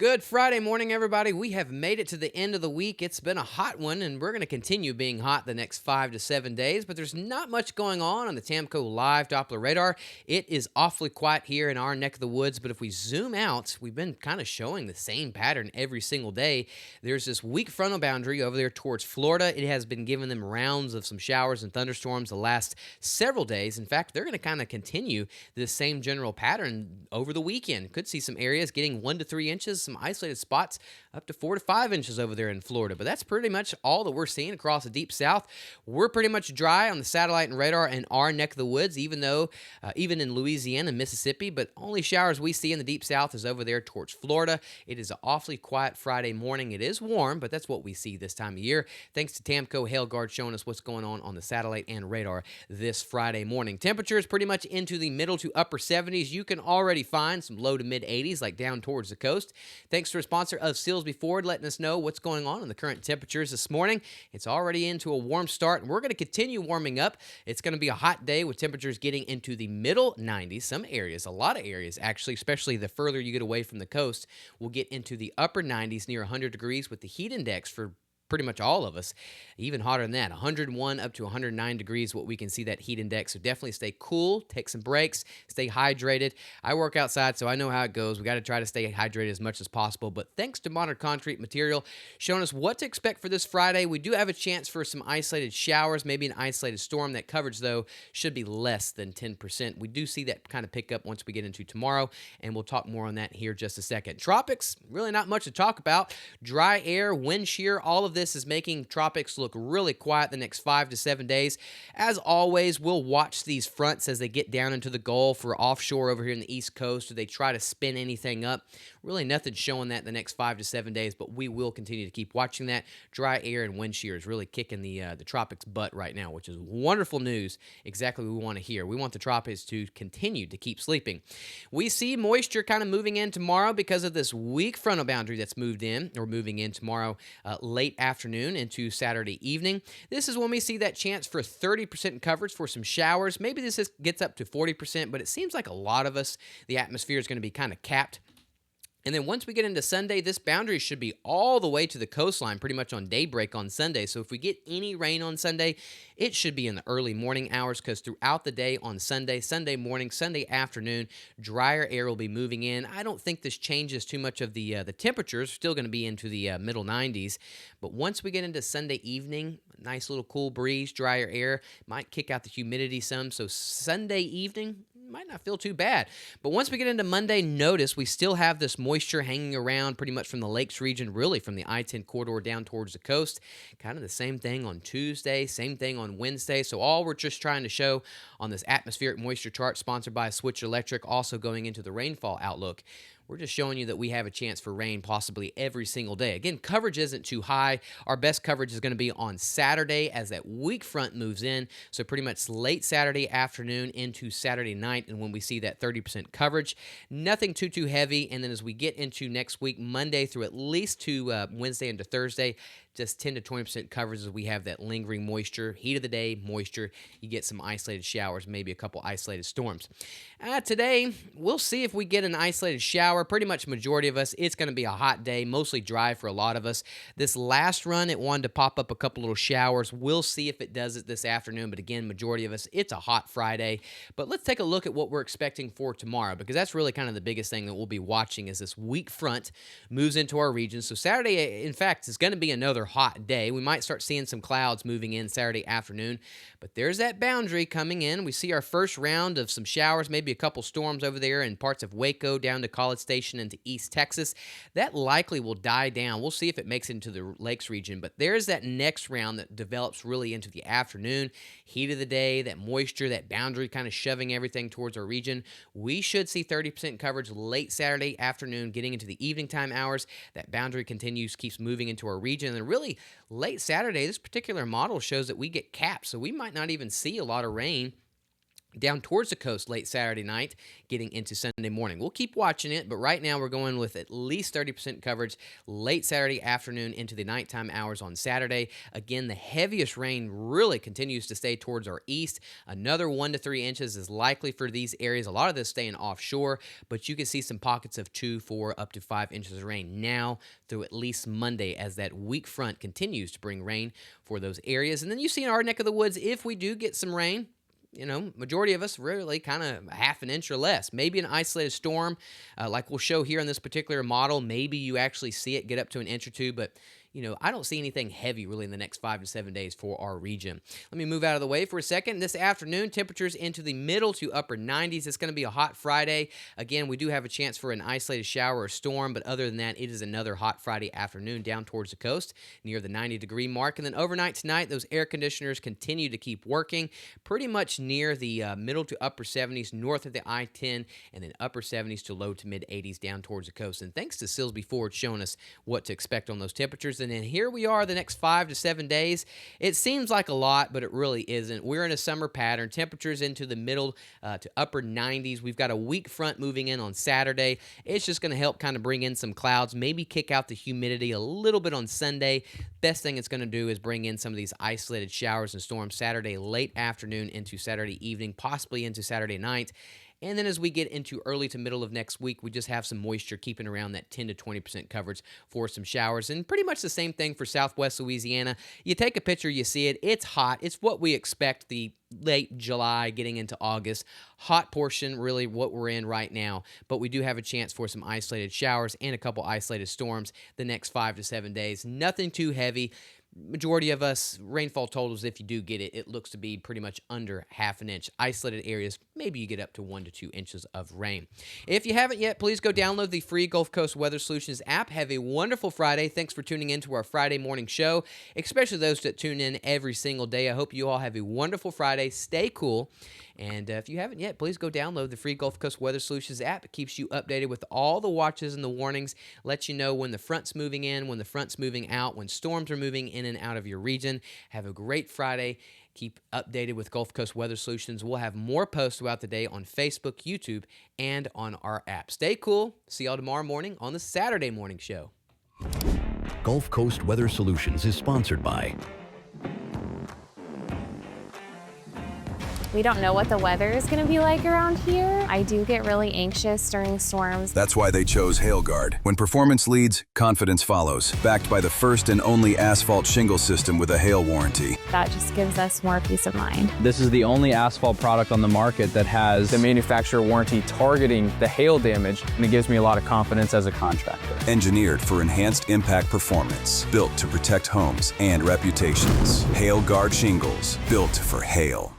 Good Friday morning, everybody. We have made it to the end of the week. It's been a hot one, and we're going to continue being hot the next 5 to 7 days, but there's not much going on the Tamco Live Doppler radar. It is awfully quiet here in our neck of the woods, but if we zoom out, we've been kind of showing the same pattern every single day. There's this weak frontal boundary over there towards Florida. It has been giving them rounds of some showers and thunderstorms the last several days. In fact, they're going to kind of continue this same general pattern over the weekend. Could see some areas getting 1 to 3 inches, some isolated spots up to 4 to 5 inches over there in Florida. But that's pretty much all that we're seeing across the deep south. We're pretty much dry on the satellite and radar in our neck of the woods, even in Louisiana and Mississippi. But only showers we see in the deep south is over there towards Florida. It is an awfully quiet Friday morning. It is warm, but that's what we see this time of year. Thanks to Tamco Hail Guard showing us what's going on the satellite and radar this Friday morning. Temperatures pretty much into the middle to upper 70s. You can already find some low to mid 80s, like down towards the coast. Thanks to our sponsor of Silsby Ford letting us know what's going on in the current temperatures this morning. It's already into a warm start, and we're going to continue warming up. It's going to be a hot day with temperatures getting into the middle 90s. Some areas, a lot of areas actually, especially the further you get away from the coast, will get into the upper 90s near 100 degrees with the heat index for pretty much all of us, even hotter than that, 101 up to 109 degrees, what we can see that heat index. So definitely stay cool, take some breaks, stay hydrated. I work outside, so I know how it goes. We got to try to stay hydrated as much as possible. But thanks to Modern Concrete Material showing us what to expect for this Friday. We do have a chance for some isolated showers, maybe an isolated storm. That coverage, though, should be less than 10%. We do see that kind of pick up once we get into tomorrow, and we'll talk more on that here just a second. Tropics, really not much to talk about. Dry air, wind shear, all of this is making tropics look really quiet the next 5 to 7 days. As always, we'll watch these fronts as they get down into the Gulf or offshore over here in the East Coast, or they try to spin anything up. Really nothing showing that the next 5 to 7 days, but we will continue to keep watching that. Dry air and wind shear is really kicking the tropics' butt right now, which is wonderful news. Exactly what we want to hear. We want the tropics to continue to keep sleeping. We see moisture kind of moving in tomorrow because of this weak frontal boundary that's moving in tomorrow late afternoon into Saturday evening. This is when we see that chance for 30% coverage for some showers. Maybe gets up to 40%, but it seems like a lot of us, the atmosphere is going to be kind of capped. And then once we get into Sunday, this boundary should be all the way to the coastline pretty much on daybreak on Sunday. So if we get any rain on Sunday, it should be in the early morning hours, because throughout the day on Sunday, Sunday morning, Sunday afternoon, drier air will be moving in. I don't think this changes too much of the temperatures. Still going to be into the middle 90s. But once we get into Sunday evening, nice little cool breeze, drier air, might kick out the humidity some. So Sunday evening might not feel too bad. But once we get into Monday, notice we still have this moisture hanging around pretty much from the lakes region, really from the I-10 corridor down towards the coast. Kind of the same thing on Tuesday, same thing on Wednesday. So all we're just trying to show on this atmospheric moisture chart sponsored by Switch Electric, also going into the rainfall outlook, we're just showing you that we have a chance for rain possibly every single day. Again, coverage isn't too high. Our best coverage is going to be on Saturday as that weak front moves in. So pretty much late Saturday afternoon into Saturday night, and when we see that 30% coverage. Nothing too heavy. And then as we get into next week, Monday through at least to Wednesday into Thursday, just 10 to 20% coverage as we have that lingering moisture, heat of the day, moisture. You get some isolated showers, maybe a couple isolated storms. Today, we'll see if we get an isolated shower. Pretty much majority of us, it's going to be a hot day, mostly dry for a lot of us. This last run, it wanted to pop up a couple little showers. We'll see if it does it this afternoon, but again, majority of us, it's a hot Friday. But let's take a look at what we're expecting for tomorrow, because that's really kind of the biggest thing that we'll be watching as this weak front moves into our region. So Saturday, in fact, is going to be another hot day. We might start seeing some clouds moving in Saturday afternoon, but there's that boundary coming in. We see our first round of some showers, maybe a couple storms over there in parts of Waco down to College Station into East Texas. That likely will die down. We'll see if it makes it into the lakes region, but there's that next round that develops really into the afternoon. Heat of the day, that moisture, that boundary kind of shoving everything towards our region. We should see 30% coverage late Saturday afternoon, getting into the evening time hours. That boundary continues, keeps moving into our region, and then really late Saturday, this particular model shows that we get capped, so we might not even see a lot of rain down towards the coast late Saturday night, getting into Sunday morning. We'll keep watching it, but right now we're going with at least 30% coverage late Saturday afternoon into the nighttime hours on Saturday. Again, the heaviest rain really continues to stay towards our east. Another 1 to 3 inches is likely for these areas. A lot of this staying offshore, but you can see some pockets of 2, 4, up to 5 inches of rain now through at least Monday as that weak front continues to bring rain for those areas. And then you see in our neck of the woods, if we do get some rain, majority of us really kind of half an inch or less. Maybe an isolated storm, like we'll show here in this particular model. Maybe you actually see it get up to an inch or two, but I don't see anything heavy really in the next 5 to 7 days for our region. Let me move out of the way for a second. This afternoon, temperatures into the middle to upper 90s. It's going to be a hot Friday. Again, we do have a chance for an isolated shower or storm, but other than that, it is another hot Friday afternoon down towards the coast near the 90-degree mark. And then overnight tonight, those air conditioners continue to keep working pretty much near the middle to upper 70s north of the I-10, and then upper 70s to low to mid 80s down towards the coast. And thanks to Silsby Ford showing us what to expect on those temperatures. And then here we are the next 5 to 7 days. It seems like a lot, but it really isn't. We're in a summer pattern. Temperatures into the middle to upper 90s. We've got a weak front moving in on Saturday. It's just going to help kind of bring in some clouds, maybe kick out the humidity a little bit on Sunday. Best thing it's going to do is bring in some of these isolated showers and storms Saturday late afternoon into Saturday evening, possibly into Saturday night. And then as we get into early to middle of next week, we just have some moisture keeping around that 10 to 20% coverage for some showers. And pretty much the same thing for Southwest Louisiana. You take a picture, you see it. It's hot. It's what we expect the late July getting into August. Hot portion, really what we're in right now. But we do have a chance for some isolated showers and a couple isolated storms the next 5 to 7 days. Nothing too heavy. Majority of us, rainfall totals, if you do get it, it looks to be pretty much under half an inch. Isolated areas, maybe you get up to 1 to 2 inches of rain. If you haven't yet, please go download the free Gulf Coast Weather Solutions app. Have a wonderful Friday. Thanks for tuning in to our Friday morning show, especially those that tune in every single day. I hope you all have a wonderful Friday. Stay cool. And if you haven't yet, please go download the free Gulf Coast Weather Solutions app. It keeps you updated with all the watches and the warnings, lets you know when the front's moving in, when the front's moving out, when storms are moving in and out of your region. Have a great Friday. Keep updated with Gulf Coast Weather Solutions. We'll have more posts throughout the day on Facebook, YouTube, and on our app. Stay cool. See y'all tomorrow morning on the Saturday Morning Show. Gulf Coast Weather Solutions is sponsored by... We don't know what the weather is going to be like around here. I do get really anxious during storms. That's why they chose HailGuard. When performance leads, confidence follows. Backed by the first and only asphalt shingle system with a hail warranty. That just gives us more peace of mind. This is the only asphalt product on the market that has the manufacturer warranty targeting the hail damage, and it gives me a lot of confidence as a contractor. Engineered for enhanced impact performance. Built to protect homes and reputations. HailGuard shingles. Built for hail.